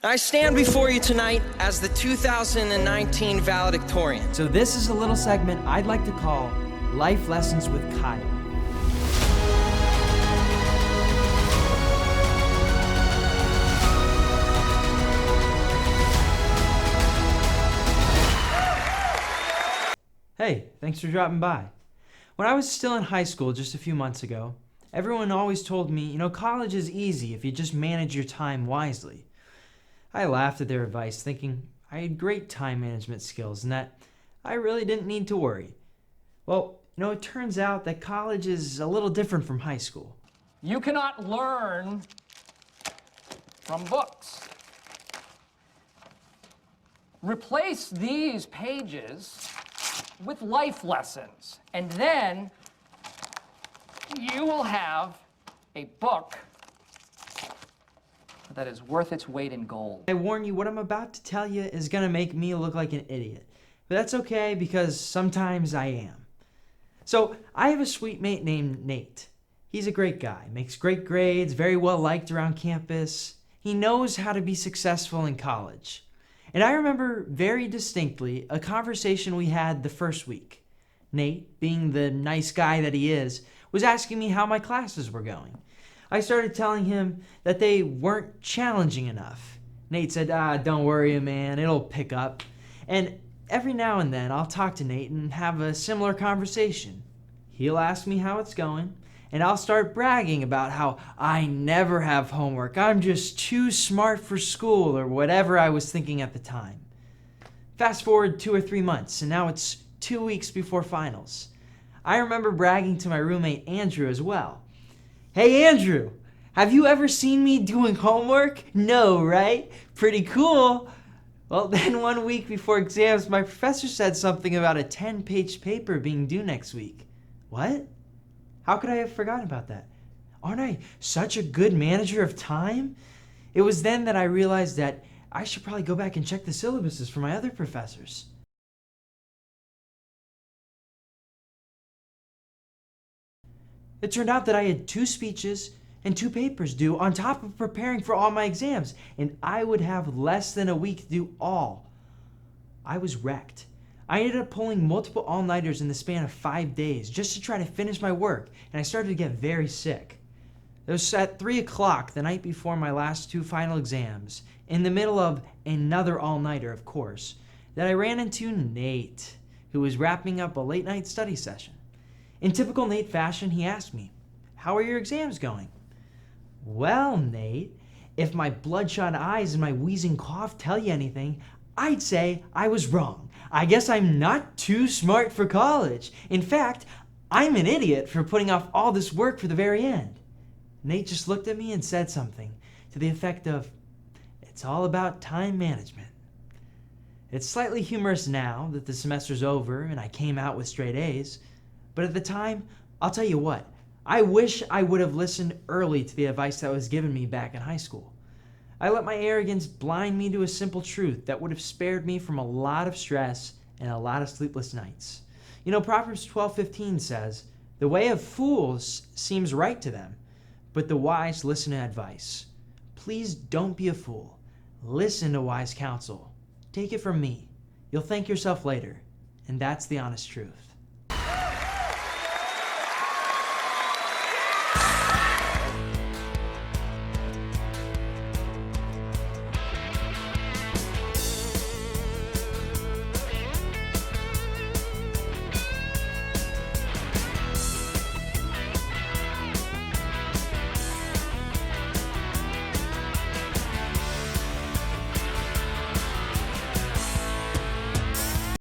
I stand before you tonight as the 2019 Valedictorian. So this is a little segment I'd like to call Life Lessons with Kyle. Hey, thanks for dropping by. When I was still in high school just a few months ago, everyone always told me, college is easy if you just manage your time wisely. I laughed at their advice, thinking I had great time management skills and that I really didn't need to worry. Well, it turns out that college is a little different from high school. You cannot learn from books. Replace these pages with life lessons, and then you will have a book that is worth its weight in gold. I warn you, what I'm about to tell you is going to make me look like an idiot. But that's okay, because sometimes I am. So, I have a sweet mate named Nate. He's a great guy, makes great grades, very well liked around campus. He knows how to be successful in college. And I remember very distinctly a conversation we had the first week. Nate, being the nice guy that he is, was asking me how my classes were going. I started telling him that they weren't challenging enough. Nate said, don't worry, man, it'll pick up. And every now and then I'll talk to Nate and have a similar conversation. He'll ask me how it's going, and I'll start bragging about how I never have homework. I'm just too smart for school, or whatever I was thinking at the time. Fast forward 2 or 3 months, and now it's 2 weeks before finals. I remember bragging to my roommate Andrew as well. Hey Andrew, have you ever seen me doing homework? No, right? Pretty cool. Well, then 1 week before exams, my professor said something about a 10-page paper being due next week. What? How could I have forgotten about that? Aren't I such a good manager of time? It was then that I realized that I should probably go back and check the syllabuses for my other professors. It turned out that I had 2 speeches and 2 papers due on top of preparing for all my exams, and I would have less than a week to do all. I was wrecked. I ended up pulling multiple all-nighters in the span of 5 days just to try to finish my work, and I started to get very sick. It was at 3 o'clock the night before my last 2 final exams, in the middle of another all-nighter, of course, that I ran into Nate, who was wrapping up a late-night study session. In typical Nate fashion, he asked me, "How are your exams going?" Well, Nate, if my bloodshot eyes and my wheezing cough tell you anything, I'd say I was wrong. I guess I'm not too smart for college. In fact, I'm an idiot for putting off all this work for the very end. Nate just looked at me and said something to the effect of, "It's all about time management." It's slightly humorous now that the semester's over and I came out with straight A's, but at the time, I'll tell you what, I wish I would have listened early to the advice that was given me back in high school. I let my arrogance blind me to a simple truth that would have spared me from a lot of stress and a lot of sleepless nights. Proverbs 12:15 says, "The way of fools seems right to them, but the wise listen to advice." Please don't be a fool. Listen to wise counsel. Take it from me. You'll thank yourself later, and that's the honest truth.